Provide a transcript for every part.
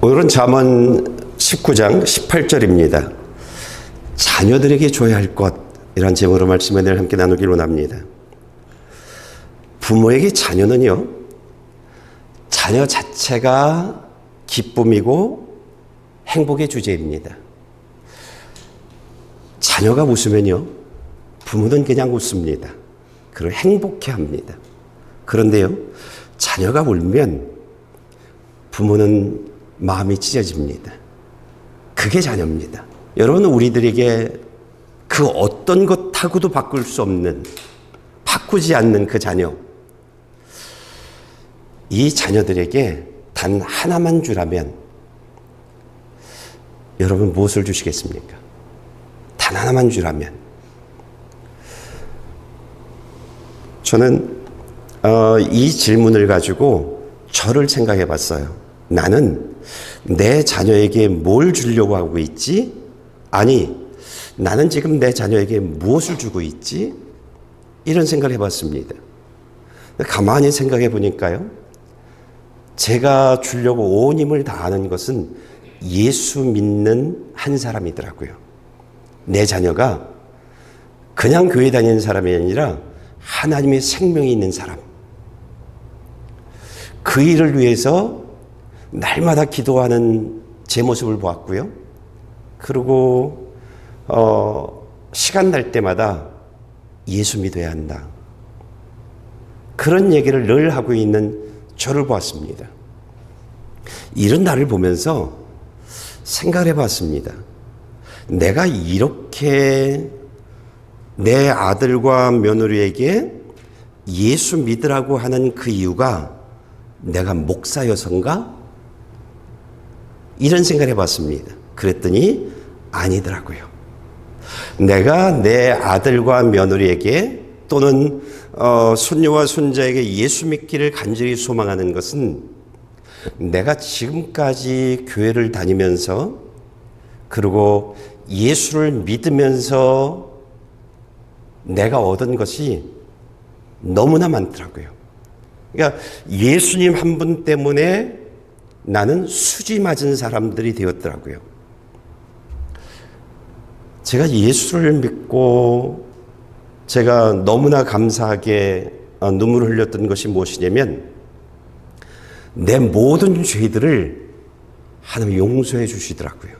오늘은 잠언 19장 18절입니다. 자녀들에게 줘야 할 것이란 제목으로 말씀을 늘 함께 나누길 원합니다. 부모에게 자녀는요, 자녀 자체가 기쁨이고 행복의 주제입니다. 자녀가 웃으면요, 부모는 그냥 웃습니다. 그리고 행복해합니다. 그런데요, 자녀가 울면 부모는 마음이 찢어집니다. 그게 자녀입니다. 여러분, 우리들에게 그 어떤 것하고도 바꿀 수 없는, 바꾸지 않는 그 자녀, 이 자녀들에게 단 하나만 주라면 여러분 무엇을 주시겠습니까? 단 하나만 주라면. 저는 이 질문을 가지고 저를 생각해 봤어요. 나는 내 자녀에게 뭘 주려고 하고 있지? 아니, 나는 지금 내 자녀에게 무엇을 주고 있지? 이런 생각을 해봤습니다. 가만히 생각해 보니까요, 제가 주려고 온 힘을 다하는 것은 예수 믿는 한 사람이더라고요. 내 자녀가 그냥 교회 다니는 사람이 아니라 하나님의 생명이 있는 사람. 그 일을 위해서 날마다 기도하는 제 모습을 보았고요. 그리고 시간 날 때마다 예수 믿어야 한다, 그런 얘기를 늘 하고 있는 저를 보았습니다. 이런 나를 보면서 생각을 해봤습니다. 내가 이렇게 내 아들과 며느리에게 예수 믿으라고 하는 그 이유가 내가 목사여서인가? 이런 생각을 해봤습니다. 그랬더니 아니더라고요. 내가 내 아들과 며느리에게 또는 손녀와 손자에게 예수 믿기를 간절히 소망하는 것은 내가 지금까지 교회를 다니면서 그리고 예수를 믿으면서 내가 얻은 것이 너무나 많더라고요. 그러니까 예수님 한 분 때문에 나는 수지 맞은 사람들이 되었더라고요. 제가 예수를 믿고 제가 너무나 감사하게 눈물을 흘렸던 것이 무엇이냐면, 내 모든 죄들을 하나님 용서해 주시더라고요.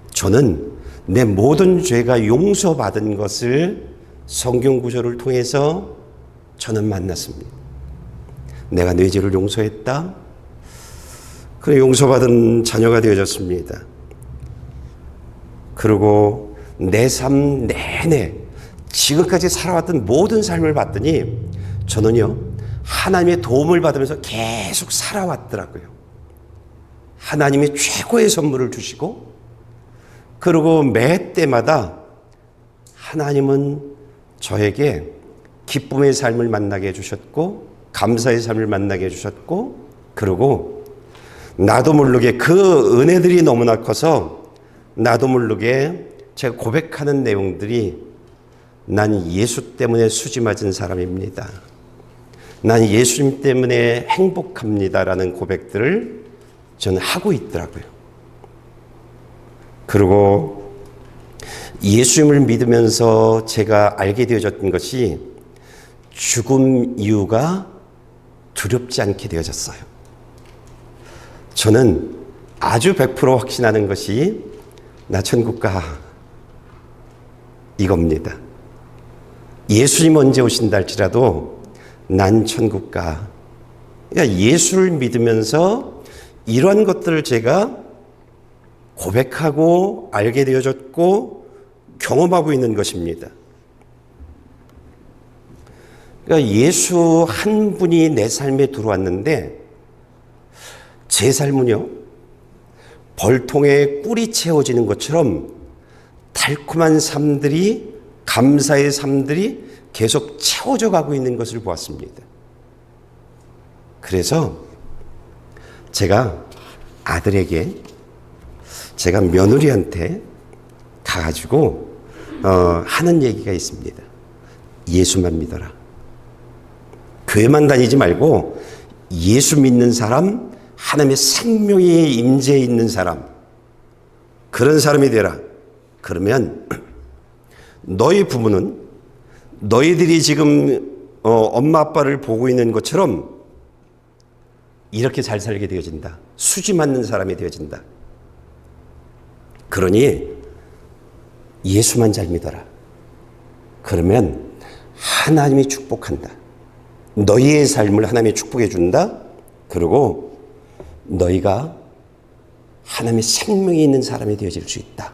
저는 내 모든 죄가 용서받은 것을 성경 구절을 통해서 저는 만났습니다. 내가 내 죄를 용서했다. 그래, 용서받은 자녀가 되어졌습니다. 그리고 내 삶 내내 지금까지 살아왔던 모든 삶을 봤더니 저는요, 하나님의 도움을 받으면서 계속 살아왔더라고요. 하나님이 최고의 선물을 주시고, 그리고 매 때마다 하나님은 저에게 기쁨의 삶을 만나게 해주셨고, 감사의 삶을 만나게 해주셨고, 그리고 나도 모르게 그 은혜들이 너무나 커서 나도 모르게 제가 고백하는 내용들이, 난 예수 때문에 수지 맞은 사람입니다, 난 예수님 때문에 행복합니다라는 고백들을 저는 하고 있더라고요. 그리고 예수님을 믿으면서 제가 알게 되어졌던 것이 죽음 이유가 두렵지 않게 되어졌어요. 저는 아주 100% 확신하는 것이 나 천국 가, 이겁니다. 예수님 언제 오신다 할지라도 난 천국 가. 그러니까 예수를 믿으면서 이러한 것들을 제가 고백하고 알게 되어졌고 경험하고 있는 것입니다. 그러니까 예수 한 분이 내 삶에 들어왔는데, 제 삶은요, 벌통에 꿀이 채워지는 것처럼 달콤한 삶들이, 감사의 삶들이 계속 채워져 가고 있는 것을 보았습니다. 그래서 제가 아들에게, 제가 며느리한테 가가지고 하는 얘기가 있습니다. 예수만 믿어라. 교회만 다니지 말고 예수 믿는 사람 하나님의 생명이 임재해 있는 사람, 그런 사람이 되라. 그러면 너희 부모는 너희들이 지금 엄마 아빠를 보고 있는 것처럼 이렇게 잘 살게 되어진다. 수지 맞는 사람이 되어진다. 그러니 예수만 잘 믿어라. 그러면 하나님이 축복한다. 너희의 삶을 하나님이 축복해 준다. 그리고 너희가 하나님의 생명이 있는 사람이 되어질 수 있다.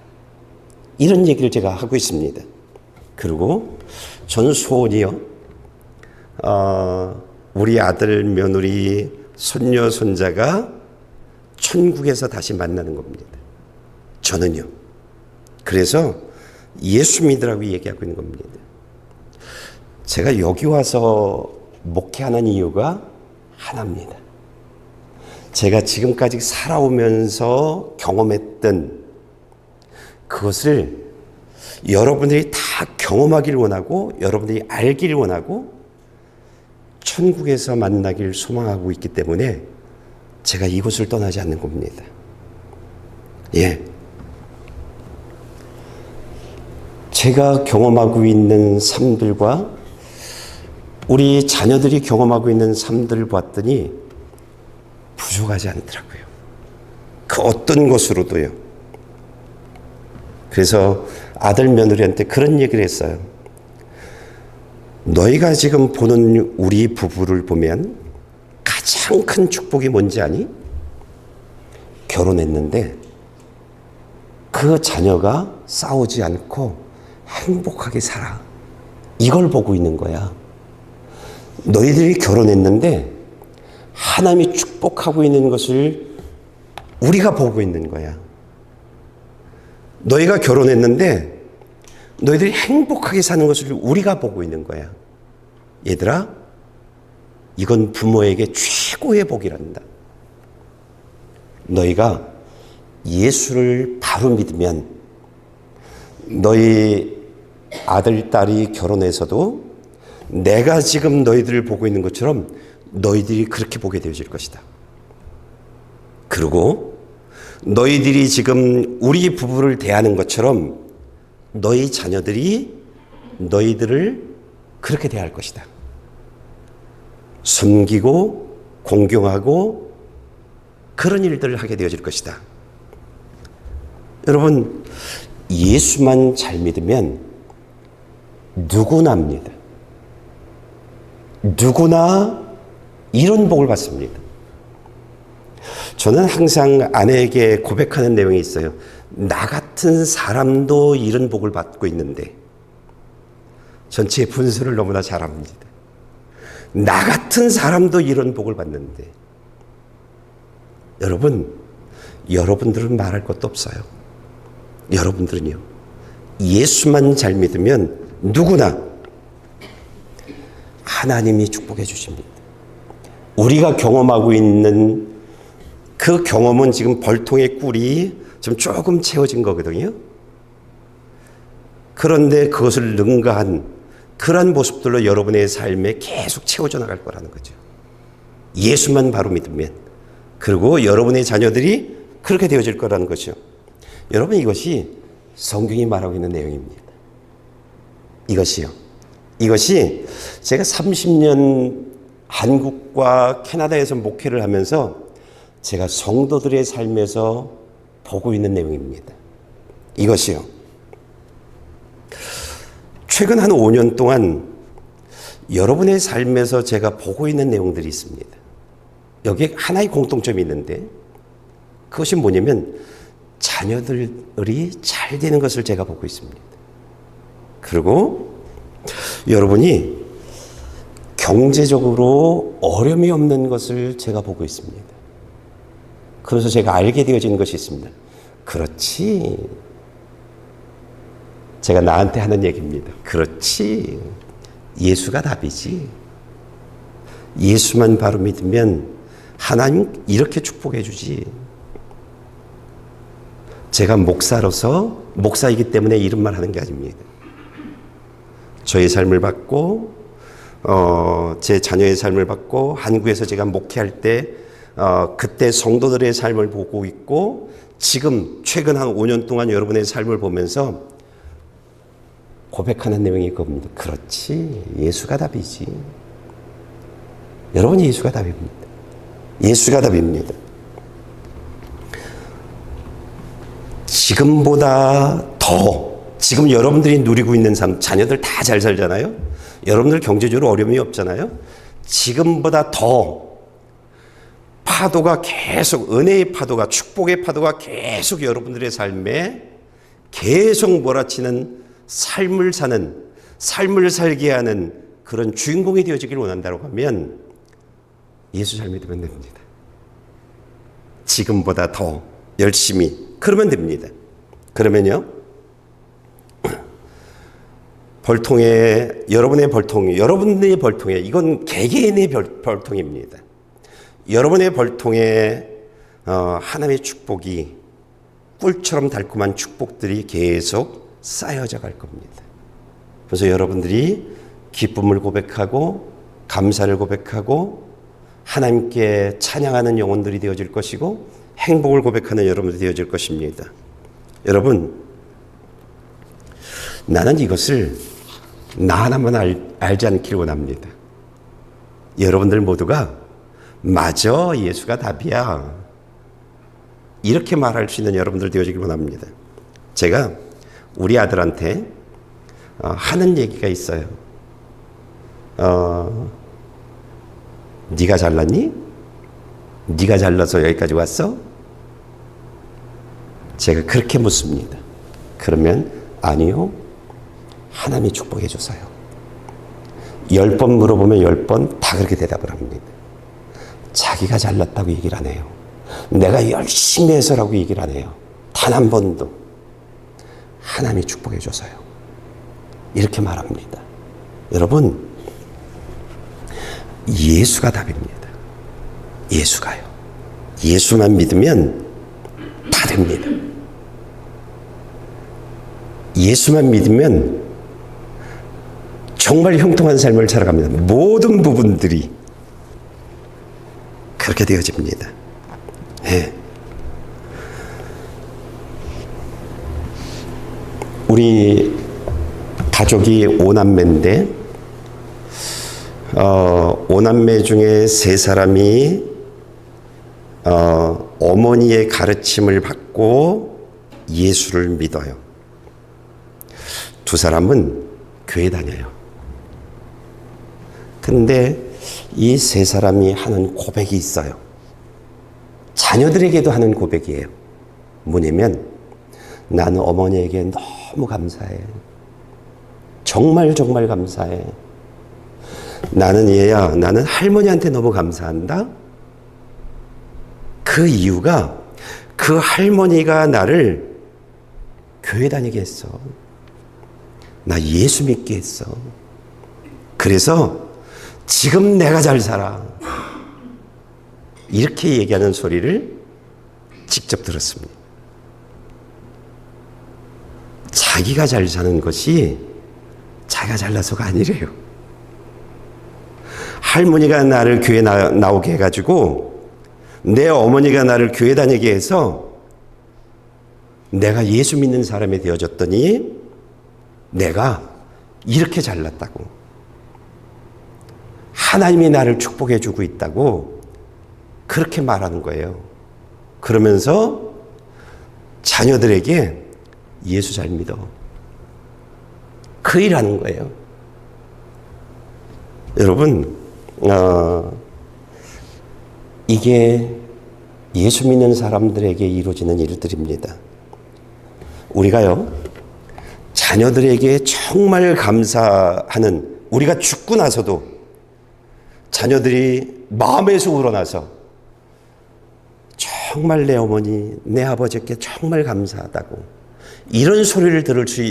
이런 얘기를 제가 하고 있습니다. 그리고 전 소원이요. 우리 아들, 며느리, 손녀, 손자가 천국에서 다시 만나는 겁니다. 저는요. 그래서 예수 믿으라고 얘기하고 있는 겁니다. 제가 여기 와서 목회하는 이유가 하나입니다. 제가 지금까지 살아오면서 경험했던 그것을 여러분들이 다 경험하길 원하고 여러분들이 알길 원하고 천국에서 만나길 소망하고 있기 때문에 제가 이곳을 떠나지 않는 겁니다. 예. 제가 경험하고 있는 삶들과 우리 자녀들이 경험하고 있는 삶들을 봤더니 부족하지 않더라고요. 그 어떤 것으로도요. 그래서 아들 며느리한테 그런 얘기를 했어요. 너희가 지금 보는 우리 부부를 보면 가장 큰 축복이 뭔지 아니? 결혼했는데 그 자녀가 싸우지 않고 행복하게 살아. 이걸 보고 있는 거야. 너희들이 결혼했는데 하나님이 축복하고 있는 것을 우리가 보고 있는 거야. 너희가 결혼했는데 너희들이 행복하게 사는 것을 우리가 보고 있는 거야. 얘들아, 이건 부모에게 최고의 복이란다. 너희가 예수를 바로 믿으면 너희 아들, 딸이 결혼해서도 내가 지금 너희들을 보고 있는 것처럼 너희들이 그렇게 보게 되어질 것이다. 그리고 너희들이 지금 우리 부부를 대하는 것처럼 너희 자녀들이 너희들을 그렇게 대할 것이다. 섬기고 공경하고 그런 일들을 하게 되어질 것이다. 여러분, 예수만 잘 믿으면 누구나입니다. 누구나 이런 복을 받습니다. 저는 항상 아내에게 고백하는 내용이 있어요. 나 같은 사람도 이런 복을 받고 있는데, 전체 분수를 너무나 잘 압니다. 나 같은 사람도 이런 복을 받는데, 여러분들은 말할 것도 없어요. 여러분들은요, 예수만 잘 믿으면 누구나 하나님이 축복해 주십니다. 우리가 경험하고 있는 그 경험은 지금 벌통의 꿀이 지금 조금 채워진 거거든요. 그런데 그것을 능가한 그러한 모습들로 여러분의 삶에 계속 채워져 나갈 거라는 거죠. 예수만 바로 믿으면. 그리고 여러분의 자녀들이 그렇게 되어질 거라는 거죠. 여러분, 이것이 성경이 말하고 있는 내용입니다. 이것이 제가 30년 한국과 캐나다에서 목회를 하면서 제가 성도들의 삶에서 보고 있는 내용입니다. 이것이요. 최근 한 5년 동안 여러분의 삶에서 제가 보고 있는 내용들이 있습니다. 여기에 하나의 공통점이 있는데 그것이 뭐냐면 자녀들이 잘 되는 것을 제가 보고 있습니다. 그리고 여러분이 경제적으로 어려움이 없는 것을 제가 보고 있습니다. 그래서 제가 알게 되어진 것이 있습니다. 그렇지. 제가 나한테 하는 얘기입니다. 그렇지. 예수가 답이지. 예수만 바로 믿으면 하나님 이렇게 축복해 주지. 제가 목사로서 목사이기 때문에 이런 말 하는 게 아닙니다. 저의 삶을 받고 제 자녀의 삶을 받고 한국에서 제가 목회할 때 그때 성도들의 삶을 보고 있고 지금 최근 한 5년 동안 여러분의 삶을 보면서 고백하는 내용이 그겁니다. 그렇지, 예수가 답이지. 여러분, 예수가 답입니다. 예수가 답입니다. 지금보다 더, 지금 여러분들이 누리고 있는 삶, 자녀들 다 잘 살잖아요. 여러분들 경제적으로 어려움이 없잖아요. 지금보다 더 파도가 계속, 은혜의 파도가, 축복의 파도가 계속 여러분들의 삶에 계속 몰아치는 삶을 사는, 삶을 살게 하는 그런 주인공이 되어지길 원한다고 하면 예수 잘 믿으면 됩니다. 지금보다 더 열심히 그러면 됩니다. 그러면요, 벌통에, 여러분의 벌통에, 이건 개개인의 벌통입니다. 여러분의 벌통에 하나님의 축복이, 꿀처럼 달콤한 축복들이 계속 쌓여져 갈 겁니다. 그래서 여러분들이 기쁨을 고백하고 감사를 고백하고 하나님께 찬양하는 영혼들이 되어질 것이고 행복을 고백하는 여러분들이 되어질 것입니다. 여러분, 나는 이것을 나 하나만 알지 않기를 원합니다. 여러분들 모두가 맞아, 예수가 답이야, 이렇게 말할 수 있는 여러분들 되어지길 원합니다. 제가 우리 아들한테 하는 얘기가 있어요. 네가 잘났니? 네가 잘나서 여기까지 왔어? 제가 그렇게 묻습니다. 그러면 아니요, 하나님이 축복해 줘서요. 10번 물어보면 10번 다 그렇게 대답을 합니다. 자기가 잘났다고 얘기를 안 해요. 내가 열심히 해서라고 얘기를 안 해요. 단 한 번도. 하나님이 축복해 줘서요. 이렇게 말합니다. 여러분, 예수가 답입니다. 예수가요. 예수만 믿으면 다 됩니다. 예수만 믿으면 정말 형통한 삶을 살아갑니다. 모든 부분들이 그렇게 되어집니다. 네. 우리 가족이 5남매인데 5남매 중에 3사람이 어머니의 가르침을 받고 예수를 믿어요. 2사람은 교회 다녀요. 근데 이 3사람이 하는 고백이 있어요. 자녀들에게도 하는 고백이에요. 뭐냐면, 나는 어머니에게 너무 감사해. 정말 정말 감사해. 나는 얘야, 나는 할머니한테 너무 감사한다. 그 이유가 그 할머니가 나를 교회 다니게 했어. 나 예수 믿게 했어. 그래서 지금 내가 잘 살아. 이렇게 얘기하는 소리를 직접 들었습니다. 자기가 잘 사는 것이 자기가 잘나서가 아니래요. 할머니가 나를 교회 나오게 해가지고 내 어머니가 나를 교회 다니게 해서 내가 예수 믿는 사람이 되어졌더니 내가 이렇게 잘났다고, 하나님이 나를 축복해 주고 있다고 그렇게 말하는 거예요. 그러면서 자녀들에게 예수 잘 믿어, 그 일 하는 거예요. 여러분, 이게 예수 믿는 사람들에게 이루어지는 일들입니다. 우리가요, 자녀들에게 정말 감사하는, 우리가 죽고 나서도 자녀들이 마음에서 우러나서 정말 내 어머니, 내 아버지께 정말 감사하다고 이런 소리를 들을 수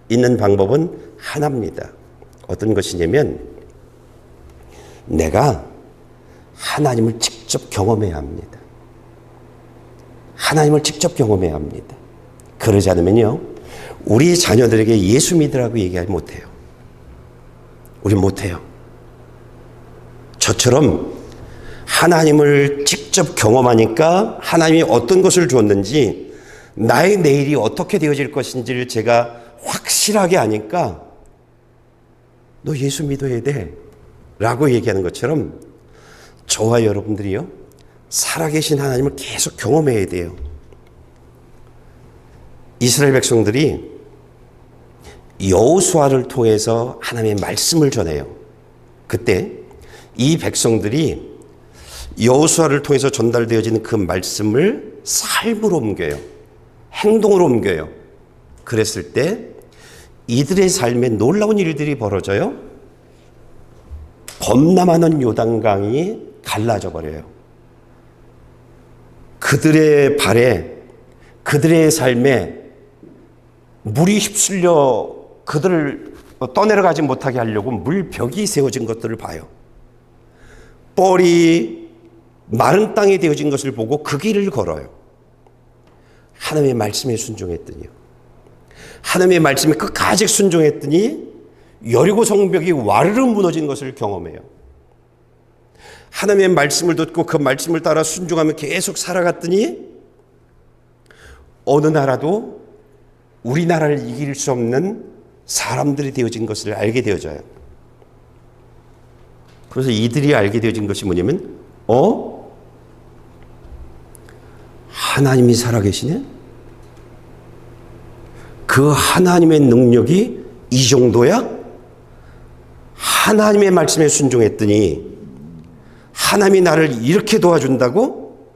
있는 방법은 하나입니다. 어떤 것이냐면, 내가 하나님을 직접 경험해야 합니다. 하나님을 직접 경험해야 합니다. 그러지 않으면요, 우리 자녀들에게 예수 믿으라고 얘기하지 못해요. 우리 못해요. 저처럼 하나님을 직접 직접 경험하니까 하나님이 어떤 것을 주었는지, 나의 내일이 어떻게 되어질 것인지를 제가 확실하게 아니까 너 예수 믿어야 돼 라고 얘기하는 것처럼 저와 여러분들이요, 살아계신 하나님을 계속 경험해야 돼요. 이스라엘 백성들이 여호수아를 통해서 하나님의 말씀을 전해요. 그때 이 백성들이 여호수아를 통해서 전달되어지는 그 말씀을 삶으로 옮겨요. 행동으로 옮겨요. 그랬을 때 이들의 삶에 놀라운 일들이 벌어져요. 겁나 많은 요단강이 갈라져 버려요. 그들의 발에, 그들의 삶에 물이 휩쓸려 그들을 떠내려가지 못하게 하려고 물벽이 세워진 것들을 봐요. 뻘이 마른 땅이 되어진 것을 보고 그 길을 걸어요. 하나님의 말씀에 순종했더니요, 하나님의 말씀에 끝까지 순종했더니 여리고 성벽이 와르르 무너진 것을 경험해요. 하나님의 말씀을 듣고 그 말씀을 따라 순종하며 계속 살아갔더니 어느 나라도 우리나라를 이길 수 없는 사람들이 되어진 것을 알게 되어져요. 그래서 이들이 알게 되어진 것이 뭐냐면, 하나님이 살아계시네? 그 하나님의 능력이 이 정도야? 하나님의 말씀에 순종했더니 하나님이 나를 이렇게 도와준다고?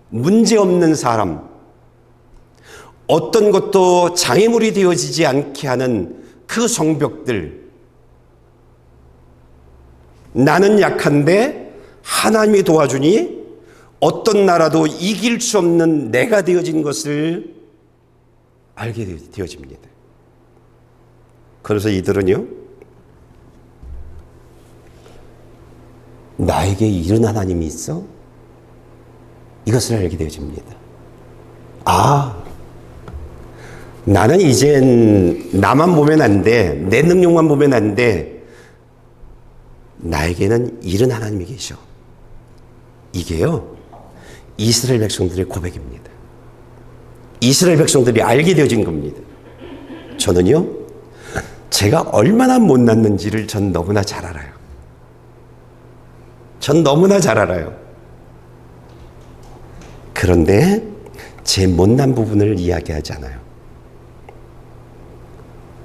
문제없는 사람, 어떤 것도 장애물이 되어지지 않게 하는 그 성벽들, 나는 약한데 하나님이 도와주니 어떤 나라도 이길 수 없는 내가 되어진 것을 알게 되어집니다. 그래서 이들은요, 나에게 이런 하나님이 있어? 이것을 알게 되어집니다. 나는 이젠 나만 보면 안 돼. 내 능력만 보면 안 돼. 나에게는 이런 하나님이 계셔. 이게요, 이스라엘 백성들의 고백입니다. 이스라엘 백성들이 알게 되어진 겁니다. 저는요, 제가 얼마나 못났는지를 전 너무나 잘 알아요. 전 너무나 잘 알아요. 그런데 제 못난 부분을 이야기하지 않아요.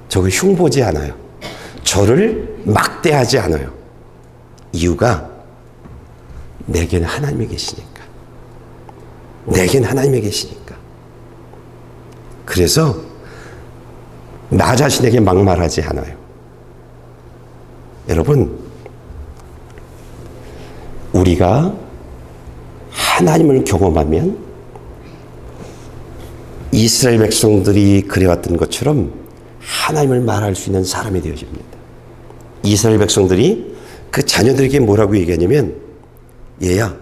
저걸 흉보지 않아요. 저를 막대하지 않아요. 이유가 내겐 하나님이 계시니까. 내겐 하나님이 계시니까. 그래서 나 자신에게 막말하지 않아요. 여러분, 우리가 하나님을 경험하면 이스라엘 백성들이 그래왔던 것처럼 하나님을 말할 수 있는 사람이 되어집니다. 이스라엘 백성들이 그 자녀들에게 뭐라고 얘기하냐면, 얘야,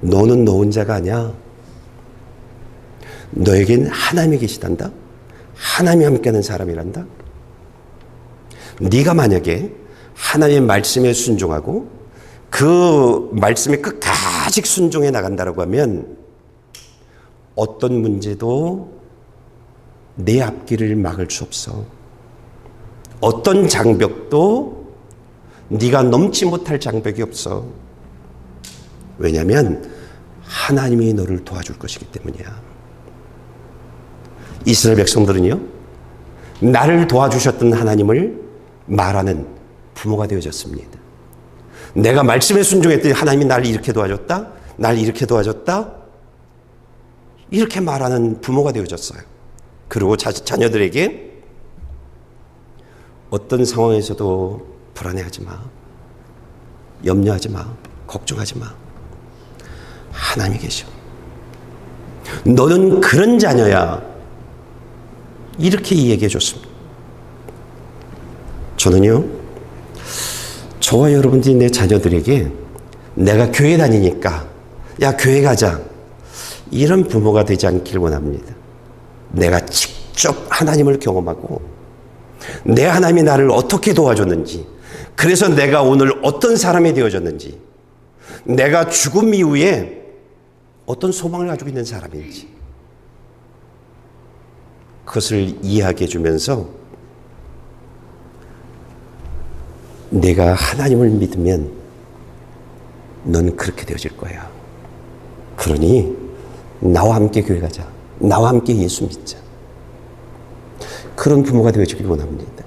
너는 너 혼자가 아니야. 너에겐 하나님이 계시단다. 하나님이 함께하는 사람이란다. 네가 만약에 하나님의 말씀에 순종하고 그 말씀에 끝까지 순종해 나간다라고 하면 어떤 문제도 내 앞길을 막을 수 없어. 어떤 장벽도 네가 넘지 못할 장벽이 없어. 왜냐하면 하나님이 너를 도와줄 것이기 때문이야. 이스라엘 백성들은요, 나를 도와주셨던 하나님을 말하는 부모가 되어졌습니다. 내가 말씀에 순종했더니 하나님이 나를 이렇게 도와줬다, 나를 이렇게 도와줬다, 이렇게 말하는 부모가 되어졌어요. 그리고 자녀들에게 어떤 상황에서도 불안해하지 마, 염려하지 마, 걱정하지 마. 하나님이 계셔. 너는 그런 자녀야. 이렇게 이야기해 줬습니다. 저는요, 저와 여러분들이 내 자녀들에게 내가 교회 다니니까 야 교회 가자, 이런 부모가 되지 않길 원합니다. 내가 직접 하나님을 경험하고 내 하나님이 나를 어떻게 도와줬는지, 그래서 내가 오늘 어떤 사람이 되어졌는지, 내가 죽음 이후에 어떤 소망을 가지고 있는 사람인지 그것을 이해하게 해주면서 내가 하나님을 믿으면 넌 그렇게 되어질 거야. 그러니 나와 함께 교회 가자. 나와 함께 예수 믿자. 그런 부모가 되어주길 원합니다.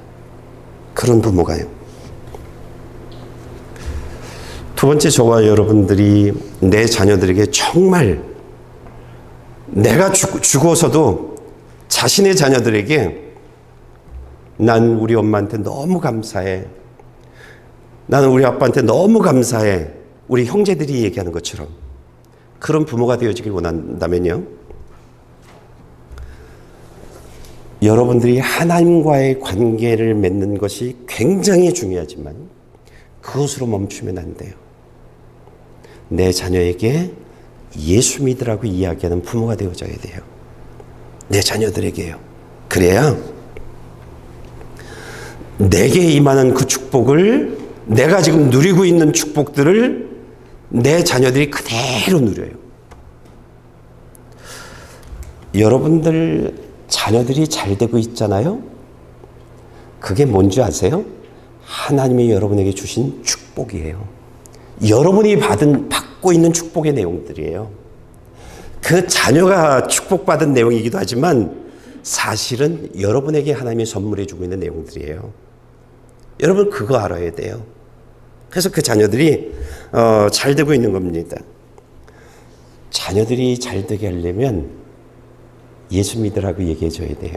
그런 부모가요. 두 번째, 저와 여러분들이 내 자녀들에게 정말 내가 죽어서도 자신의 자녀들에게 난 우리 엄마한테 너무 감사해. 나는 우리 아빠한테 너무 감사해. 우리 형제들이 얘기하는 것처럼 그런 부모가 되어지길 원한다면요. 여러분들이 하나님과의 관계를 맺는 것이 굉장히 중요하지만 그것으로 멈추면 안 돼요. 내 자녀에게 예수 믿으라고 이야기하는 부모가 되어져야 돼요. 내 자녀들에게요. 그래야 내게 임하는 그 축복을, 내가 지금 누리고 있는 축복들을 내 자녀들이 그대로 누려요. 여러분들 자녀들이 잘 되고 있잖아요. 그게 뭔지 아세요? 하나님이 여러분에게 주신 축복이에요. 여러분이 받고 있는 축복의 내용들이에요. 그 자녀가 축복받은 내용이기도 하지만 사실은 여러분에게 하나님이 선물해 주고 있는 내용들이에요. 여러분 그거 알아야 돼요. 그래서 그 자녀들이 잘 되고 있는 겁니다. 자녀들이 잘 되게 하려면 예수 믿으라고 얘기해 줘야 돼요.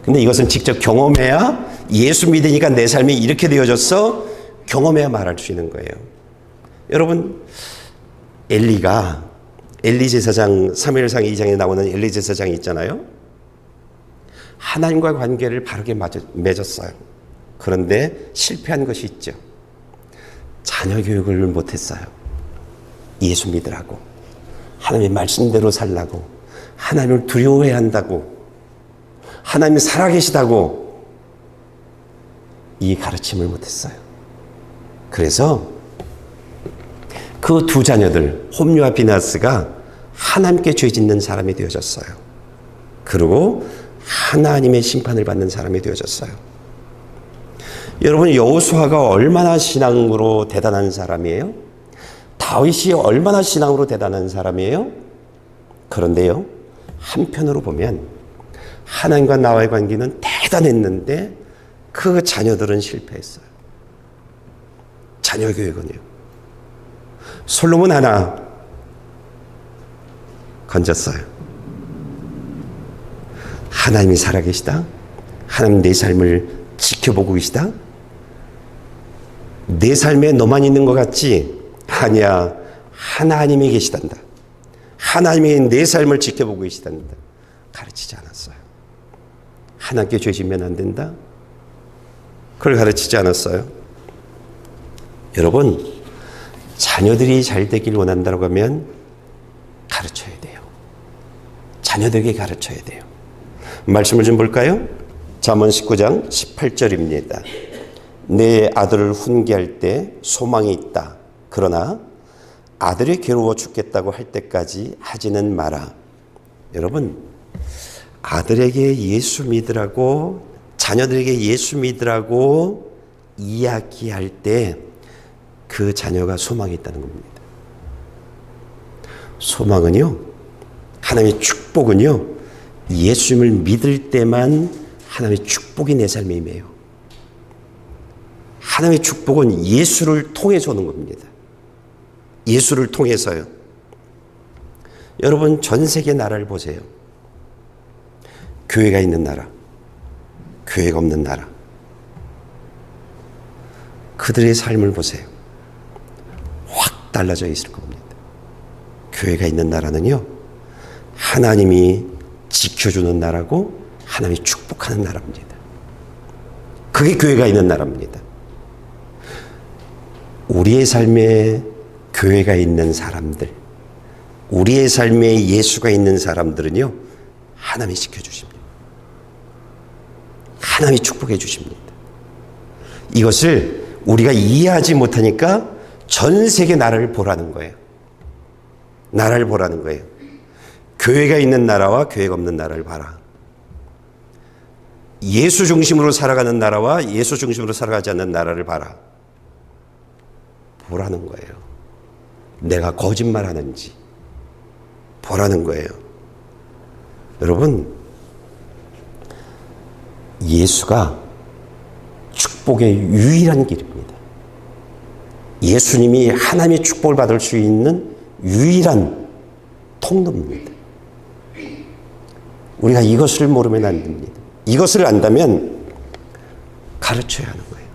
근데 이것은 직접 경험해야, 예수 믿으니까 내 삶이 이렇게 되어졌어, 경험해야 말할 수 있는 거예요. 여러분, 엘리 제사장, 사무엘상 2장에 나오는 엘리 제사장이 있잖아요. 하나님과 관계를 바르게 맺었어요. 그런데 실패한 것이 있죠. 자녀 교육을 못했어요. 예수 믿으라고, 하나님의 말씀대로 살라고, 하나님을 두려워해야 한다고, 하나님이 살아계시다고 이 가르침을 못했어요. 그래서 그 두 자녀들, 홈리와 비나스가 하나님께 죄 짓는 사람이 되어졌어요. 그리고 하나님의 심판을 받는 사람이 되어졌어요. 여러분, 여호수아가 얼마나 신앙으로 대단한 사람이에요? 다윗이 얼마나 신앙으로 대단한 사람이에요? 그런데요, 한편으로 보면 하나님과 나와의 관계는 대단했는데 그 자녀들은 실패했어요. 자녀 교육은요. 솔로몬 하나 건졌어요. 하나님이 살아계시다. 하나님 내 삶을 지켜보고 계시다. 내 삶에 너만 있는 것 같지? 아니야. 하나님이 계시단다. 하나님이 내 삶을 지켜보고 계시단다. 가르치지 않았어요. 하나님께 죄 지면 안 된다. 그걸 가르치지 않았어요. 여러분, 자녀들이 잘 되길 원한다고 하면 가르쳐야 돼요. 자녀들에게 가르쳐야 돼요. 말씀을 좀 볼까요? 잠언 19장 18절입니다. 내 아들을 훈계할 때 소망이 있다. 그러나 아들이 괴로워 죽겠다고 할 때까지 하지는 마라. 여러분, 아들에게 예수 믿으라고, 자녀들에게 예수 믿으라고 이야기할 때 그 자녀가 소망이 있다는 겁니다. 소망은요, 하나님의 축복은요, 예수님을 믿을 때만 하나님의 축복이 내 삶에 임해요. 하나님의 축복은 예수를 통해서 오는 겁니다. 예수를 통해서요. 여러분, 전 세계 나라를 보세요. 교회가 있는 나라, 교회가 없는 나라. 그들의 삶을 보세요. 확 달라져 있을 겁니다. 교회가 있는 나라는요, 하나님이 지켜주는 나라고 하나님이 축복하는 나라입니다. 그게 교회가 있는 나라입니다. 우리의 삶에 교회가 있는 사람들, 우리의 삶에 예수가 있는 사람들은요, 하나님이 지켜주십니다. 하나님이 축복해 주십니다. 이것을 우리가 이해하지 못하니까 전 세계 나라를 보라는 거예요. 나라를 보라는 거예요. 교회가 있는 나라와 교회가 없는 나라를 봐라. 예수 중심으로 살아가는 나라와 예수 중심으로 살아가지 않는 나라를 봐라. 보라는 거예요. 내가 거짓말하는지 보라는 거예요. 여러분, 예수가 축복의 유일한 길입니다. 예수님이 하나님의 축복을 받을 수 있는 유일한 통로입니다. 우리가 이것을 모르면 안 됩니다. 이것을 안다면 가르쳐야 하는 거예요.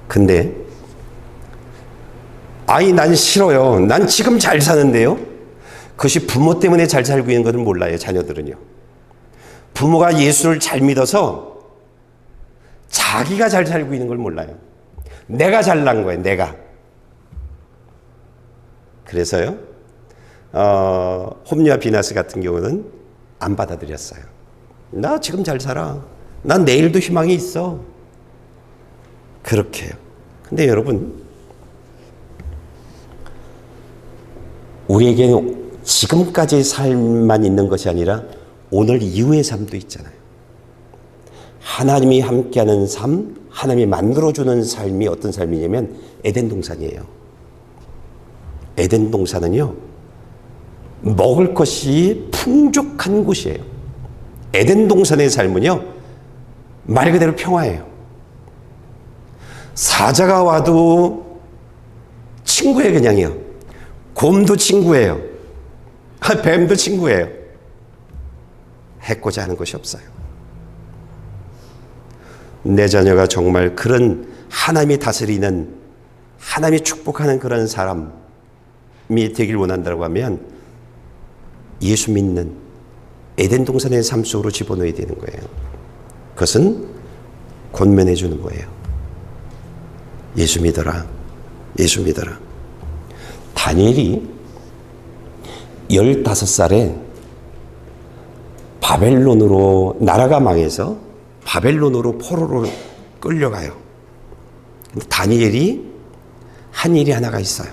근데 난 싫어요. 난 지금 잘 사는데요. 그것이 부모 때문에 잘 살고 있는 것은 몰라요. 자녀들은요. 부모가 예수를 잘 믿어서 자기가 잘 살고 있는 걸 몰라요. 내가 잘난 거예요. 내가. 그래서요. 홈리와 비나스 같은 경우는 안 받아들였어요. 나 지금 잘 살아. 난 내일도 희망이 있어. 그렇게요. 근데 여러분, 우리에게는 지금까지의 삶만 있는 것이 아니라 오늘 이후의 삶도 있잖아요. 하나님이 함께하는 삶, 하나님이 만들어주는 삶이 어떤 삶이냐면 에덴 동산이에요. 에덴 동산은요, 먹을 것이 풍족한 곳이에요. 에덴 동산의 삶은요, 말 그대로 평화예요. 사자가 와도 친구예요, 그냥요. 곰도 친구예요. 뱀도 친구예요. 해코지 하는 것이 없어요. 내 자녀가 정말 그런 하나님이 다스리는, 하나님이 축복하는 그런 사람이 되길 원한다고 하면 예수 믿는 에덴 동산의 삶 속으로 집어넣어야 되는 거예요. 그것은 권면해 주는 거예요. 예수 믿어라. 예수 믿어라. 다니엘이 15살에 바벨론으로, 나라가 망해서 바벨론으로 포로로 끌려가요. 다니엘이 한 일이 하나가 있어요.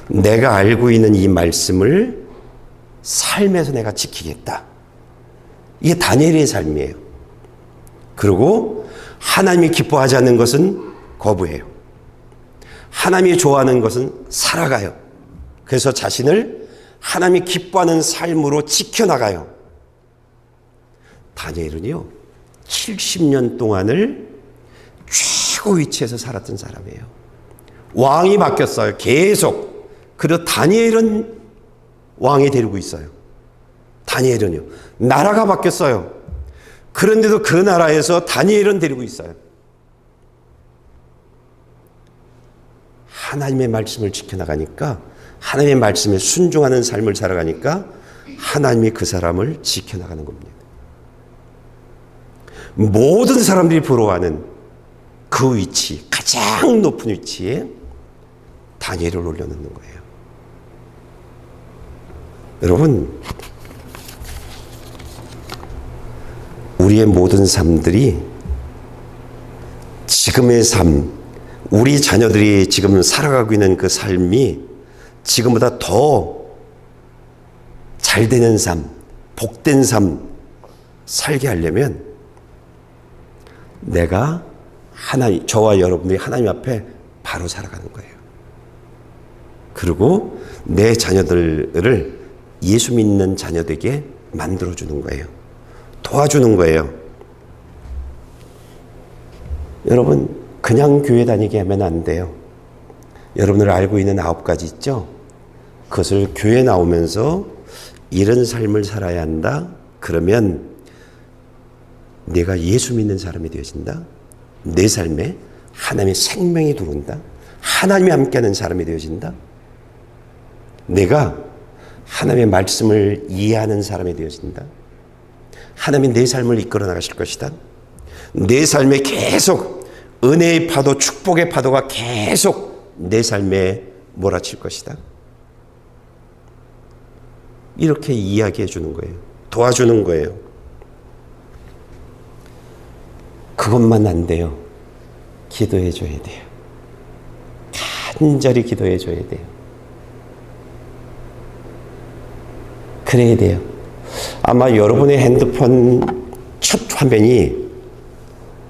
내가 알고 있는 이 말씀을 삶에서 내가 지키겠다. 이게 다니엘의 삶이에요. 그리고 하나님이 기뻐하지 않는 것은 거부해요. 하나님이 좋아하는 것은 살아가요. 그래서 자신을 하나님이 기뻐하는 삶으로 지켜나가요. 다니엘은요, 70년 동안을 최고 위치에서 살았던 사람이에요. 왕이 바뀌었어요. 계속. 그리고 다니엘은 왕이 데리고 있어요. 다니엘은요. 나라가 바뀌었어요. 그런데도 그 나라에서 다니엘은 데리고 있어요. 하나님의 말씀을 지켜나가니까, 하나님의 말씀에 순종하는 삶을 살아가니까 하나님이 그 사람을 지켜나가는 겁니다. 모든 사람들이 부러워하는 그 위치, 가장 높은 위치에 다니엘을 올려놓는 거예요. 여러분, 우리의 모든 삶들이, 지금의 삶, 우리 자녀들이 지금 살아가고 있는 그 삶이 지금보다 더 잘 되는 삶, 복된 삶 살게 하려면 내가 하나님, 저와 여러분들이 하나님 앞에 바로 살아가는 거예요. 그리고 내 자녀들을 예수 믿는 자녀들에게 만들어주는 거예요. 도와주는 거예요. 여러분, 그냥 교회 다니게 하면 안 돼요. 여러분들 알고 있는 9가지 있죠? 그것을 교회 나오면서 이런 삶을 살아야 한다. 그러면 내가 예수 믿는 사람이 되어진다. 내 삶에 하나님의 생명이 들어온다. 하나님이 함께하는 사람이 되어진다. 내가 하나님의 말씀을 이해하는 사람이 되어진다. 하나님이 내 삶을 이끌어 나가실 것이다. 내 삶에 계속 은혜의 파도, 축복의 파도가 계속 내 삶에 몰아칠 것이다. 이렇게 이야기해 주는 거예요. 도와주는 거예요. 그것만 안 돼요. 기도해 줘야 돼요. 간절히 기도해 줘야 돼요. 그래야 돼요. 아마 여러분의 핸드폰 첫 화면이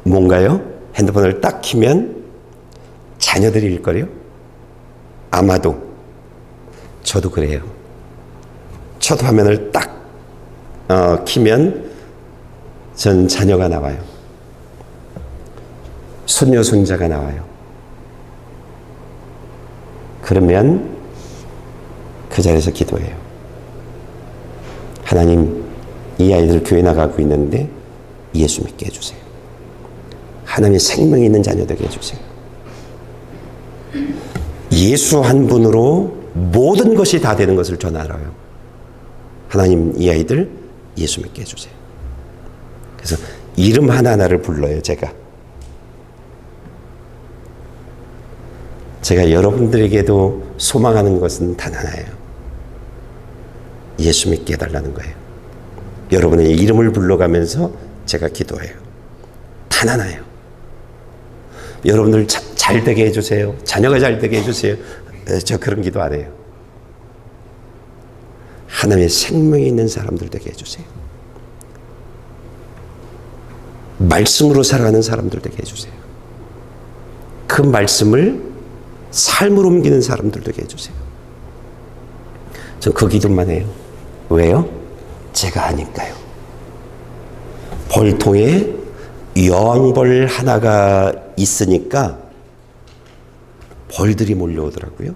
뭔가요? 핸드폰을 딱 키면 자녀들일걸요? 아마도. 저도 그래요. 첫 화면을 딱 키면 전 자녀가 나와요. 손녀, 손자가 나와요. 그러면 그 자리에서 기도해요. 하나님, 이 아이들 교회 나가고 있는데 예수 믿게 해주세요. 하나님의 생명이 있는 자녀 되게 해주세요. 예수 한 분으로 모든 것이 다 되는 것을 저는 알아요. 하나님, 이 아이들 예수 믿게 해주세요. 그래서 이름 하나하나를 불러요. 제가 여러분들에게도 소망하는 것은 단 하나예요. 예수 믿게 해달라는 거예요. 여러분의 이름을 불러가면서 제가 기도해요. 단 하나예요. 여러분들 잘 되게 해주세요. 자녀가 잘 되게 해주세요. 저 그런 기도 안 해요. 하나님의 생명이 있는 사람들 되게 해주세요. 말씀으로 살아가는 사람들 되게 해주세요. 그 말씀을 삶으로 옮기는 사람들 되게 해주세요. 전 그 기도만 해요. 왜요? 제가 아니까요. 벌통에 여왕벌 하나가 있으니까 벌들이 몰려오더라고요.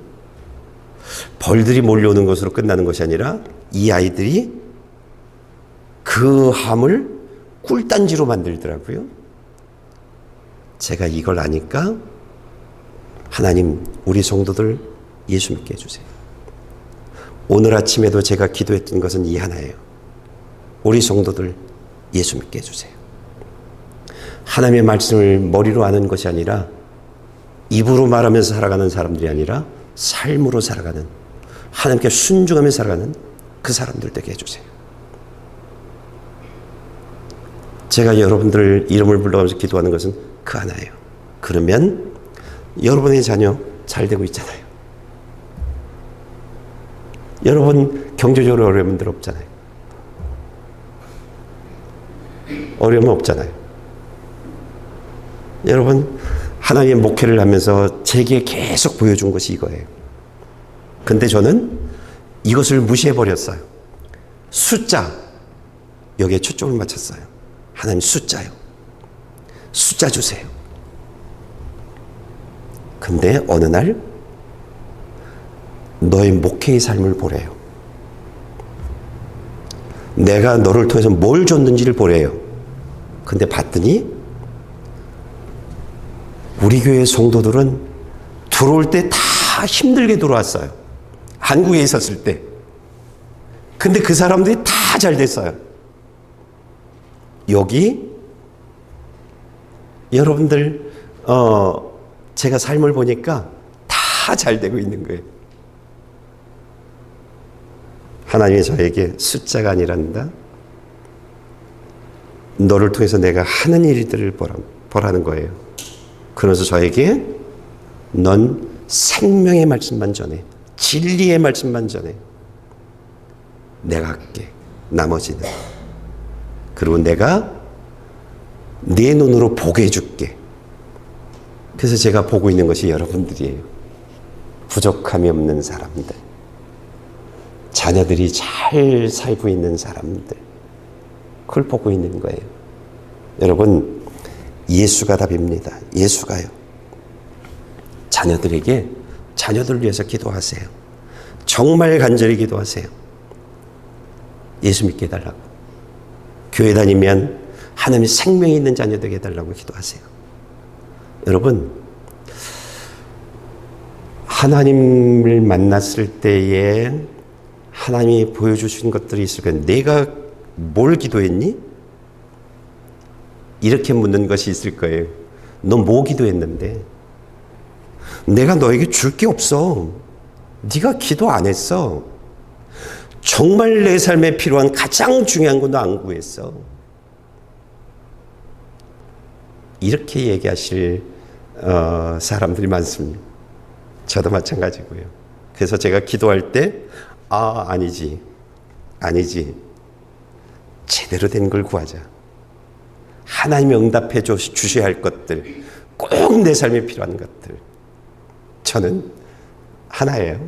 벌들이 몰려오는 것으로 끝나는 것이 아니라 이 아이들이 그 함을 꿀단지로 만들더라고요. 제가 이걸 아니까 하나님, 우리 성도들 예수 믿게 해주세요. 오늘 아침에도 제가 기도했던 것은 이 하나예요. 우리 성도들 예수 믿게 해주세요. 하나님의 말씀을 머리로 아는 것이 아니라 입으로 말하면서 살아가는 사람들이 아니라 삶으로 살아가는, 하나님께 순종하며 살아가는 그 사람들 되게 해주세요. 제가 여러분들 이름을 불러가면서 기도하는 것은 그 하나예요. 그러면 여러분의 자녀 잘 되고 있잖아요. 여러분 경제적으로 어려움들 없잖아요. 어려움 없잖아요. 여러분 하나님의 목회를 하면서 제게 계속 보여준 것이 이거예요. 근데 저는 이것을 무시해버렸어요. 숫자, 여기에 초점을 맞췄어요. 하나님 숫자요. 숫자 주세요. 근데 어느 날 너의 목회의 삶을 보래요. 내가 너를 통해서 뭘 줬는지를 보래요. 근데 봤더니 우리 교회 성도들은 들어올 때 다 힘들게 들어왔어요. 한국에 있었을 때. 근데 그 사람들이 다 잘 됐어요. 여기 여러분들 제가 삶을 보니까 다 잘 되고 있는 거예요. 하나님이 저에게 숫자가 아니란다. 너를 통해서 내가 하는 일들을 보라는 거예요. 그래서 저에게 넌 생명의 말씀만 전해. 진리의 말씀만 전해. 내가 할게. 나머지는. 그리고 내가 내 눈으로 보게 해줄게. 그래서 제가 보고 있는 것이 여러분들이에요. 부족함이 없는 사람들. 자녀들이 잘 살고 있는 사람들. 그걸 보고 있는 거예요. 여러분, 예수가 답입니다. 예수가요. 자녀들을 위해서 기도하세요. 정말 간절히 기도하세요. 예수 믿게 해달라고. 교회 다니면 하나님의 생명이 있는 자녀 되게 해달라고 기도하세요. 여러분, 하나님을 만났을 때에 하나님이 보여주신 것들이 있을 거예요. 내가 뭘 기도했니? 이렇게 묻는 것이 있을 거예요. 너 뭐 기도했는데? 내가 너에게 줄 게 없어. 네가 기도 안 했어. 정말 내 삶에 필요한 가장 중요한 건 너 안 구했어. 이렇게 얘기하실 사람들이 많습니다. 저도 마찬가지고요. 그래서 제가 기도할 때 아니지 제대로 된 걸 구하자. 하나님이 응답해 주셔야 할 것들, 꼭 내 삶에 필요한 것들. 저는 하나예요.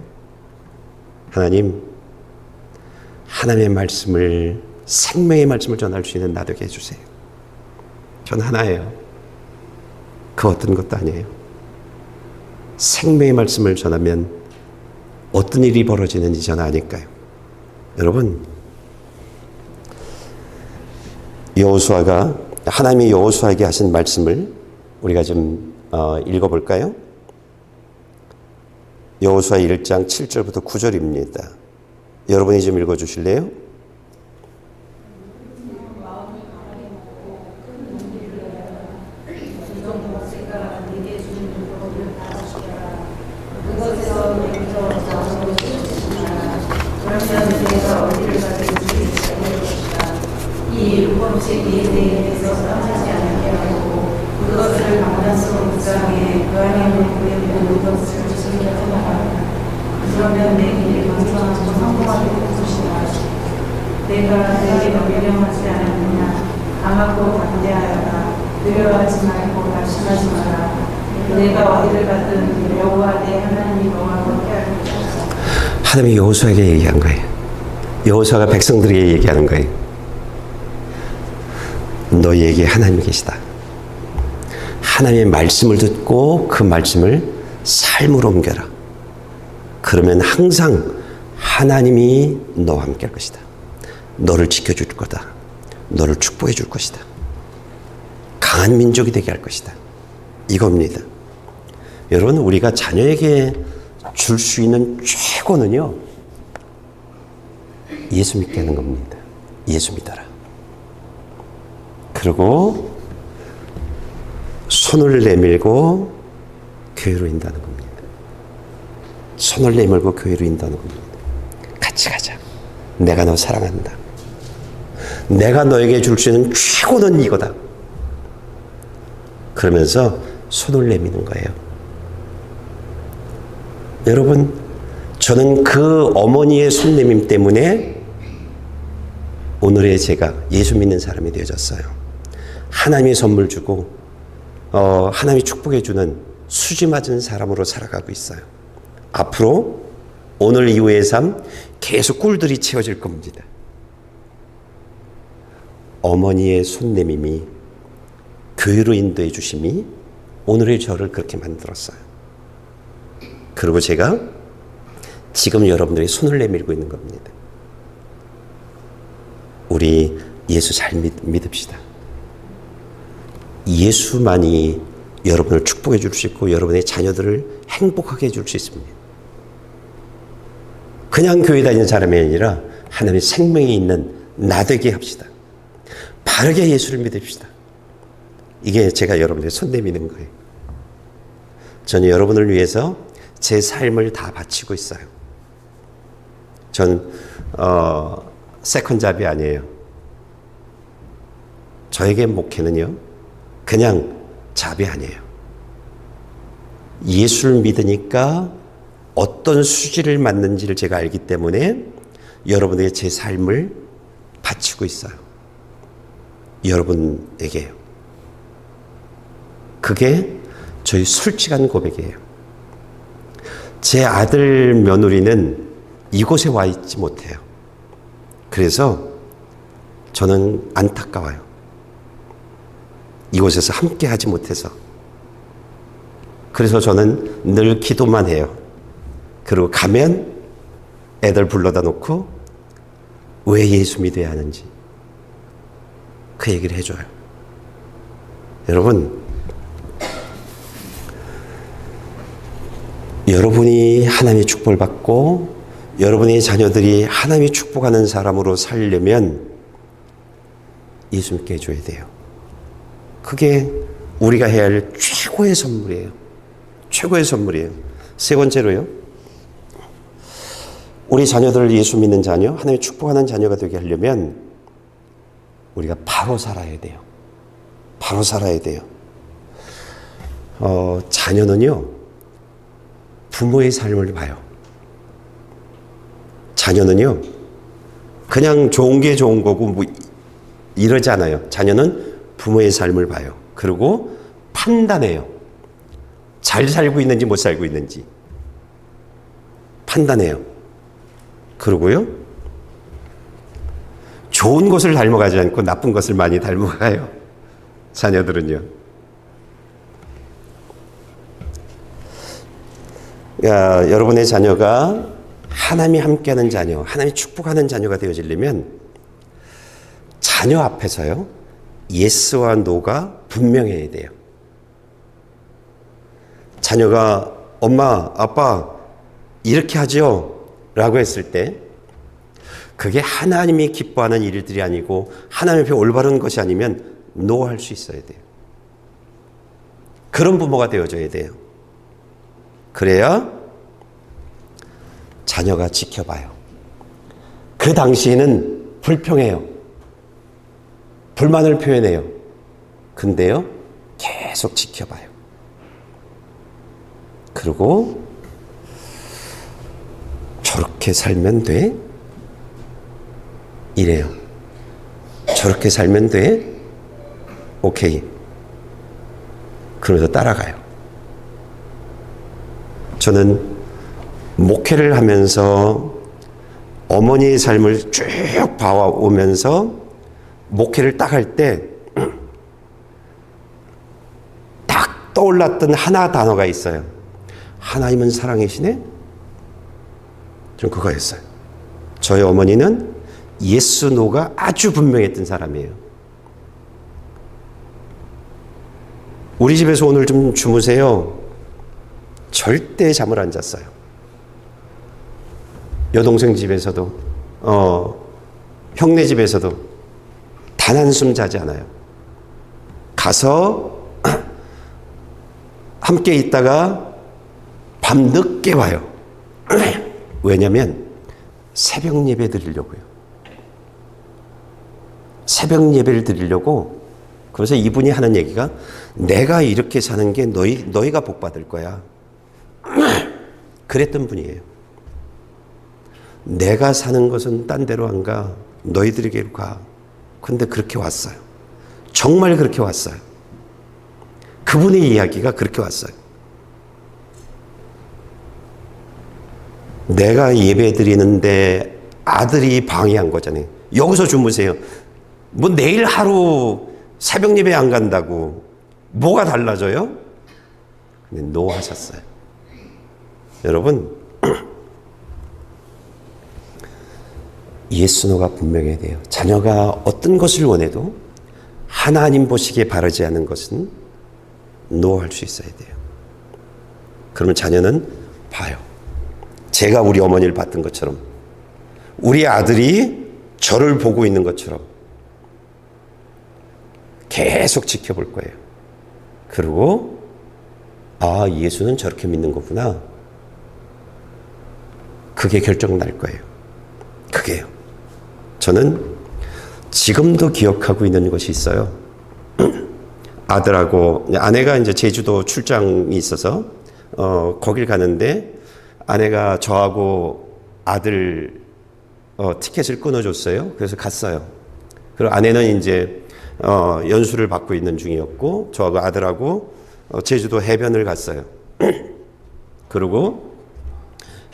하나님의 말씀을, 생명의 말씀을 전할 수 있는 나 되게 해주세요. 저는 하나예요. 그 어떤 것도 아니에요. 생명의 말씀을 전하면 어떤 일이 벌어지는지 저는 아니까요. 여러분, 하나님이 여호수아에게 하신 말씀을 우리가 좀 읽어볼까요? 여호수아 1장 7절부터 9절입니다. 여러분이 좀 읽어주실래요? 그러면 내 길을 완전하고 성공하게 될 것이다. 내가 내게 명령하지 않았느냐. 강하고 담대하여라. 두려워하지 말고 낙심하지 마라. 내가 어디를 가든 여호와 내 하나님이 너와 함께할 것이다. 하나님이 여호수아에게 얘기한 거예요. 여호수아가 백성들에게 얘기하는 거예요. 너희에게 하나님이 계시다. 하나님의 말씀을 듣고 그 말씀을 삶으로 옮겨라. 그러면 항상 하나님이 너와 함께 할 것이다. 너를 지켜줄 거다. 너를 축복해 줄 것이다. 강한 민족이 되게 할 것이다. 이겁니다. 여러분, 우리가 자녀에게 줄 수 있는 최고는요, 예수 믿게 하는 겁니다. 예수 믿어라. 그리고 손을 내밀고 교회로 인도하는 겁니다. 손을 내밀고 교회로 인도하는 겁니다. 같이 가자. 내가 너 사랑한다. 내가 너에게 줄 수 있는 최고는 이거다. 그러면서 손을 내미는 거예요. 여러분, 저는 그 어머니의 손 내밈 때문에 오늘의 제가 예수 믿는 사람이 되어졌어요. 하나님이 선물 주고 하나님이 축복해 주는 수지 맞은 사람으로 살아가고 있어요. 앞으로 오늘 이후의 삶 계속 꿀들이 채워질 겁니다. 어머니의 손 내밈이, 교회로 인도해 주심이 오늘의 저를 그렇게 만들었어요. 그리고 제가 지금 여러분들의 손을 내밀고 있는 겁니다. 우리 예수 잘 믿읍시다. 예수만이 여러분을 축복해 줄 수 있고 여러분의 자녀들을 행복하게 해줄 수 있습니다. 그냥 교회 다니는 사람이 아니라 하나님의 생명이 있는 나 되게 합시다. 바르게 예수를 믿읍시다. 이게 제가 여러분의 손 내미는 거예요. 저는 여러분을 위해서 제 삶을 다 바치고 있어요. 전 세컨잡이 아니에요. 저에게 목회는요, 그냥 잡이 아니에요. 예수를 믿으니까 어떤 수지를 맞는지를 제가 알기 때문에 여러분에게 제 삶을 바치고 있어요. 여러분에게요. 그게 저희 솔직한 고백이에요. 제 아들 며느리는 이곳에 와 있지 못해요. 그래서 저는 안타까워요. 이곳에서 함께 하지 못해서. 그래서 저는 늘 기도만 해요. 그리고 가면 애들 불러다 놓고 왜 예수 믿어야 하는지 그 얘기를 해줘요. 여러분이 하나님의 축복을 받고 여러분의 자녀들이 하나님이 축복하는 사람으로 살려면 예수 믿게 해줘야 돼요. 그게 우리가 해야 할 최고의 선물이에요. 최고의 선물이에요. 세 번째로요, 우리 자녀들을 예수 믿는 자녀, 하나님이 축복하는 자녀가 되게 하려면 우리가 바로 살아야 돼요. 바로 살아야 돼요. 자녀는요, 부모의 삶을 봐요. 자녀는요, 그냥 좋은 게 좋은 거고 뭐 이러지 않아요. 자녀는 부모의 삶을 봐요. 그리고 판단해요. 잘 살고 있는지 못 살고 있는지 판단해요. 그리고요, 좋은 것을 닮아가지 않고 나쁜 것을 많이 닮아가요. 자녀들은요. 여러분의 자녀가 하나님이 함께하는 자녀, 하나님이 축복하는 자녀가 되어지려면 자녀 앞에서요, 예스와 노가 분명해야 돼요. 자녀가 엄마, 아빠 이렇게 하죠 라고 했을 때 그게 하나님이 기뻐하는 일들이 아니고 하나님 앞에 올바른 것이 아니면 노 할 수 있어야 돼요. 그런 부모가 되어줘야 돼요. 그래야 자녀가 지켜봐요. 그 당시에는 불평해요. 불만을 표현해요. 근데요, 계속 지켜봐요. 그리고 저렇게 살면 돼? 이래요. 저렇게 살면 돼? 오케이. 그러면서 따라가요. 저는 목회를 하면서 어머니의 삶을 쭉 봐오면서 목회를 딱 할 때 딱 떠올랐던 하나 단어가 있어요. 하나님은 사랑이시네? 좀 그거였어요. 저희 어머니는 예스 노가 아주 분명했던 사람이에요. 우리 집에서 오늘 좀 주무세요. 절대 잠을 안 잤어요. 여동생 집에서도 형네 집에서도 단 한숨 자지 않아요. 가서 함께 있다가 밤 늦게 와요. 왜냐면 새벽 예배 드리려고요. 새벽 예배를 드리려고. 그래서 이분이 하는 얘기가 내가 이렇게 사는 게 너희가 복 받을 거야. 그랬던 분이에요. 내가 사는 것은 딴 데로 안 가. 너희들에게로 가. 근데 그렇게 왔어요. 정말 그렇게 왔어요. 그분의 이야기가 그렇게 왔어요. 내가 예배 드리는데 아들이 방해한 거잖아요. 여기서 주무세요. 뭐 내일 하루 새벽 예배 안 간다고 뭐가 달라져요? 근데 노 하셨어요. 여러분, 예스 노가 분명해야 돼요. 자녀가 어떤 것을 원해도 하나님 보시기에 바르지 않은 것은 노 할 수 있어야 돼요. 그러면 자녀는 봐요. 제가 우리 어머니를 봤던 것처럼 우리 아들이 저를 보고 있는 것처럼 계속 지켜볼 거예요. 그리고 아, 예수는 저렇게 믿는 거구나. 그게 결정 날 거예요. 그게요. 저는 지금도 기억하고 있는 것이 있어요. 아들하고 아내가 이제 제주도 출장이 있어서 거길 가는데 아내가 저하고 아들 티켓을 끊어줬어요. 그래서 갔어요. 그리고 아내는 이제 연수를 받고 있는 중이었고 저하고 아들하고 제주도 해변을 갔어요. 그리고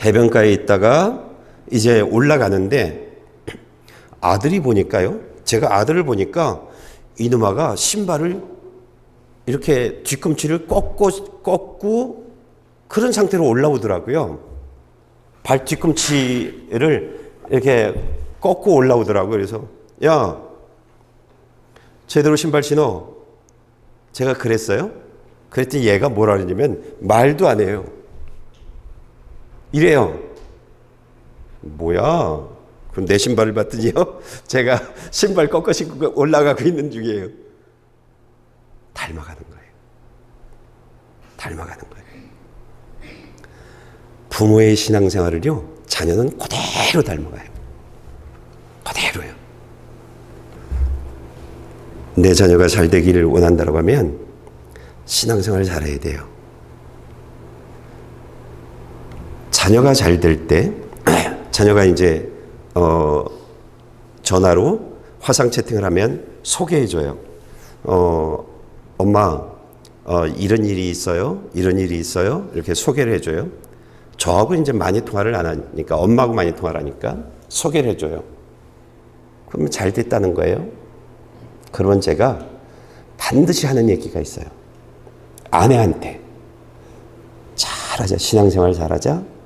해변가에 있다가 이제 올라가는데 아들이 보니까요. 제가 아들을 보니까 이놈아가 신발을 이렇게 뒤꿈치를 꺾고 그런 상태로 올라오더라고요. 발 뒤꿈치를 이렇게 꺾고 올라오더라고요. 그래서 야, 제대로 신발 신어. 제가 그랬어요. 그랬더니 얘가 뭐라 그러냐면 말도 안 해요. 이래요. 뭐야? 그럼 내 신발을 봤더니요. 제가 신발 꺾어 신고 올라가고 있는 중이에요. 닮아가는 거예요. 닮아가는 거예요. 부모의 신앙생활을요. 자녀는 그대로 닮아가요. 그대로요. 내 자녀가 잘 되기를 원한다고 하면 신앙생활을 잘해야 돼요. 자녀가 잘 될 때, 자녀가 이제 전화로 화상 채팅을 하면 소개해줘요. 엄마, 이런 일이 있어요. 이런 일이 있어요. 이렇게 소개를 해줘요. 저하고 이제 많이 통화를 안 하니까, 엄마하고 많이 통화를 하니까 소개를 해줘요. 그러면 잘 됐다는 거예요. 그러면 제가 반드시 하는 얘기가 있어요. 아내한테. 잘하자. 신앙생활 잘하자.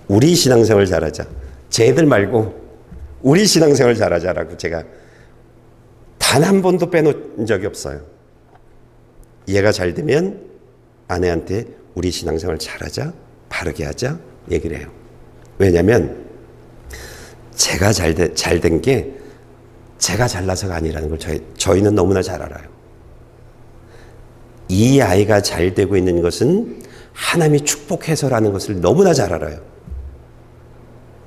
우리 신앙생활 잘하자. 쟤들 말고 우리 신앙생활 잘하자라고 제가 단 한 번도 빼놓은 적이 없어요. 얘가 잘 되면 아내한테 우리 신앙생활 잘하자. 바르게 하자. 얘기를 해요. 왜냐하면 제가 잘 된 게 제가 잘나서가 아니라는 걸 저희는 너무나 잘 알아요. 이 아이가 잘 되고 있는 것은 하나님이 축복해서라는 것을 너무나 잘 알아요.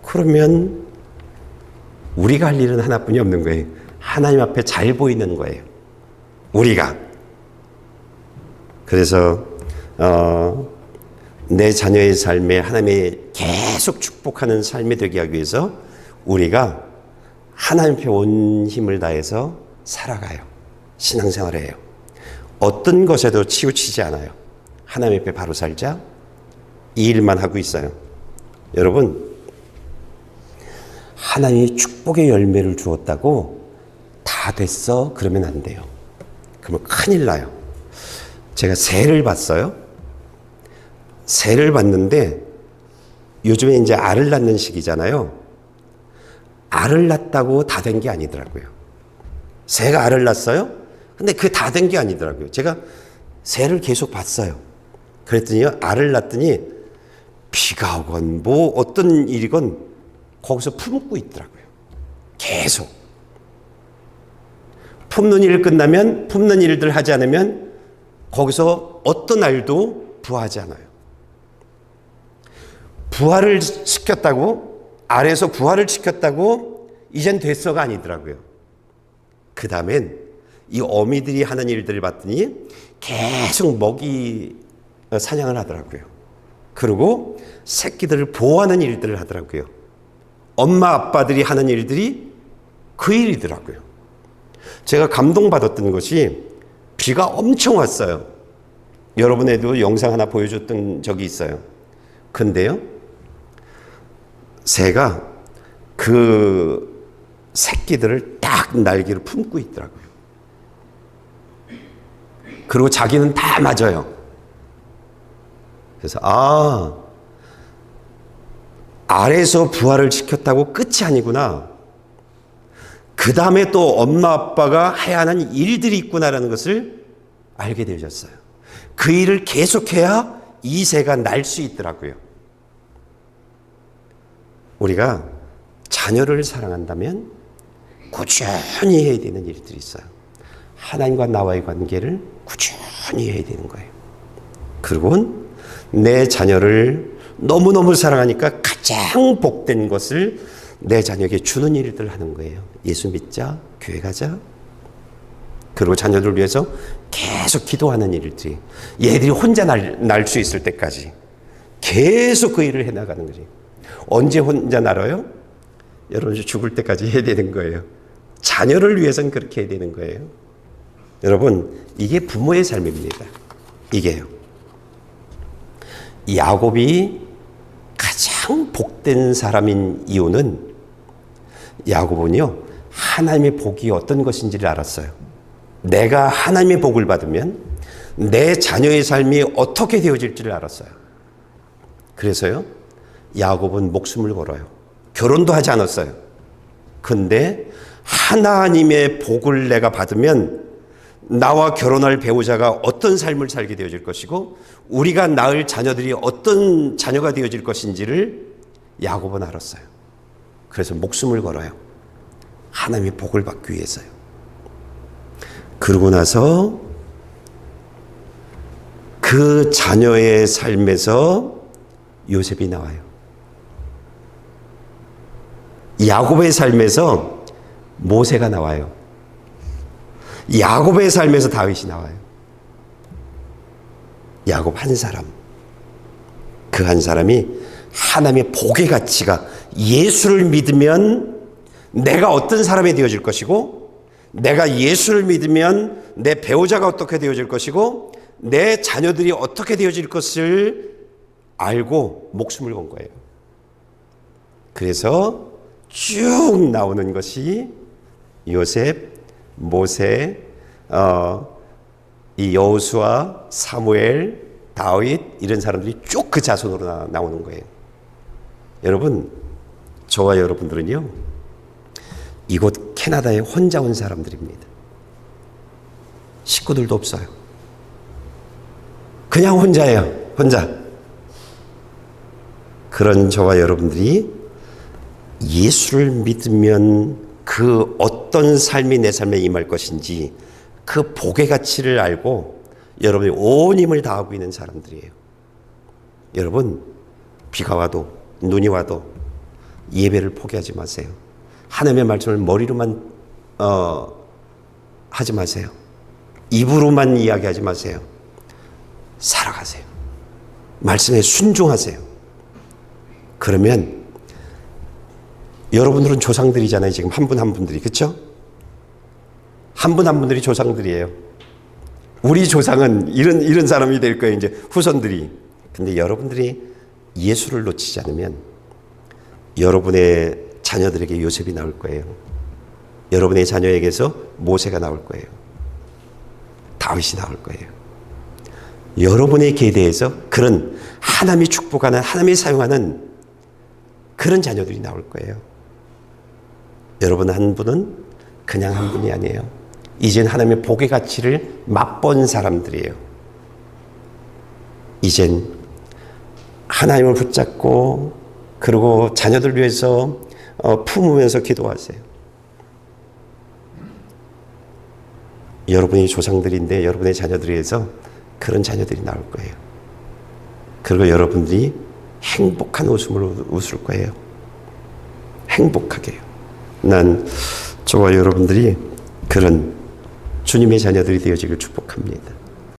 그러면 우리가 할 일은 하나뿐이 없는 거예요. 하나님 앞에 잘 보이는 거예요. 우리가. 그래서 내 자녀의 삶에 하나님이 계속 축복하는 삶이 되게 하기 위해서 우리가 하나님 앞에 온 힘을 다해서 살아가요. 신앙생활을 해요. 어떤 것에도 치우치지 않아요. 하나님 앞에 바로 살자. 이 일만 하고 있어요. 여러분, 하나님이 축복의 열매를 주었다고 다 됐어? 그러면 안 돼요. 그러면 큰일 나요. 제가 새를 봤어요. 새를 봤는데 요즘에 이제 알을 낳는 시기잖아요. 알을 낳았다고 다 된 게 아니더라고요. 새가 알을 낳았어요. 근데 그 다 된 게 아니더라고요. 제가 새를 계속 봤어요. 그랬더니 알을 낳았더니 비가 오건 뭐 어떤 일이건 거기서 품고 있더라고요. 계속. 품는 일 끝나면 품는 일들 하지 않으면 거기서 어떤 알도 부화하지 않아요. 부화를 시켰다고, 알에서 부화를 시켰다고 이젠 됐어가 아니더라고요. 그 다음엔 이 어미들이 하는 일들을 봤더니 계속 먹이 사냥을 하더라고요. 그리고 새끼들을 보호하는 일들을 하더라고요. 엄마 아빠들이 하는 일들이 그 일이더라고요. 제가 감동받았던 것이 비가 엄청 왔어요. 여러분에도 영상 하나 보여줬던 적이 있어요. 근데요, 새가 그 새끼들을 딱 날개로 품고 있더라고요. 그리고 자기는 다 맞아요. 그래서 알에서 부화를 시켰다고 끝이 아니구나. 그 다음에 또 엄마 아빠가 해야 하는 일들이 있구나라는 것을 알게 되셨어요. 그 일을 계속해야 이 새가 날 수 있더라고요. 우리가 자녀를 사랑한다면 꾸준히 해야 되는 일들이 있어요. 하나님과 나와의 관계를 꾸준히 해야 되는 거예요. 그리고 내 자녀를 너무너무 사랑하니까 가장 복된 것을 내 자녀에게 주는 일들 하는 거예요. 예수 믿자, 교회 가자. 그리고 자녀들을 위해서 계속 기도하는 일들이, 얘들이 혼자 날 수 있을 때까지 계속 그 일을 해나가는 거지. 언제 혼자 날아요? 여러분 죽을 때까지 해야 되는 거예요. 자녀를 위해서는 그렇게 해야 되는 거예요. 여러분, 이게 부모의 삶입니다. 이게요. 야곱이 가장 복된 사람인 이유는, 야곱은요, 하나님의 복이 어떤 것인지를 알았어요. 내가 하나님의 복을 받으면 내 자녀의 삶이 어떻게 되어질지를 알았어요. 그래서요, 야곱은 목숨을 걸어요. 결혼도 하지 않았어요. 근데 하나님의 복을 내가 받으면 나와 결혼할 배우자가 어떤 삶을 살게 되어질 것이고 우리가 낳을 자녀들이 어떤 자녀가 되어질 것인지를 야곱은 알았어요. 그래서 목숨을 걸어요. 하나님의 복을 받기 위해서요. 그러고 나서 그 자녀의 삶에서 요셉이 나와요. 야곱의 삶에서 모세가 나와요. 야곱의 삶에서 다윗이 나와요. 야곱 한 사람. 그 한 사람이 하나님의 복의 가치가 예수를 믿으면 내가 어떤 사람이 되어질 것이고, 내가 예수를 믿으면 내 배우자가 어떻게 되어질 것이고, 내 자녀들이 어떻게 되어질 것을 알고 목숨을 건 거예요. 그래서 쭉 나오는 것이 요셉, 모세, 이 여호수아, 사무엘, 다윗 이런 사람들이 쭉 그 자손으로 나오는 거예요. 여러분, 저와 여러분들은요, 이곳 캐나다에 혼자 온 사람들입니다. 식구들도 없어요. 그냥 혼자예요. 혼자. 그런 저와 여러분들이 예수를 믿으면 그 어떤 삶이 내 삶에 임할 것인지 그 복의 가치를 알고 여러분이 온 힘을 다하고 있는 사람들이에요. 여러분, 비가 와도 눈이 와도 예배를 포기하지 마세요. 하나님의 말씀을 머리로만 하지 마세요. 입으로만 이야기하지 마세요. 살아가세요. 말씀에 순종하세요. 그러면 여러분들은 조상들이잖아요. 지금 한 분 한 분들이. 그렇죠? 한 분 한 분들이 조상들이에요. 우리 조상은 이런 사람이 될 거예요. 이제 후손들이. 근데 여러분들이 예수를 놓치지 않으면 여러분의 자녀들에게 요셉이 나올 거예요. 여러분의 자녀에게서 모세가 나올 거예요. 다윗이 나올 거예요. 여러분의 계대에서 그런 하나님이 축복하는, 하나님이 사용하는 그런 자녀들이 나올 거예요. 여러분 한 분은 그냥 한 분이 아니에요. 이젠 하나님의 복의 가치를 맛본 사람들이에요. 이젠 하나님을 붙잡고 그리고 자녀들 위해서 품으면서 기도하세요. 여러분이 조상들인데 여러분의 자녀들에서 그런 자녀들이 나올 거예요. 그리고 여러분들이 행복한 웃음을 웃을 거예요. 행복하게요. 난 저와 여러분들이 그런 주님의 자녀들이 되어지길 축복합니다.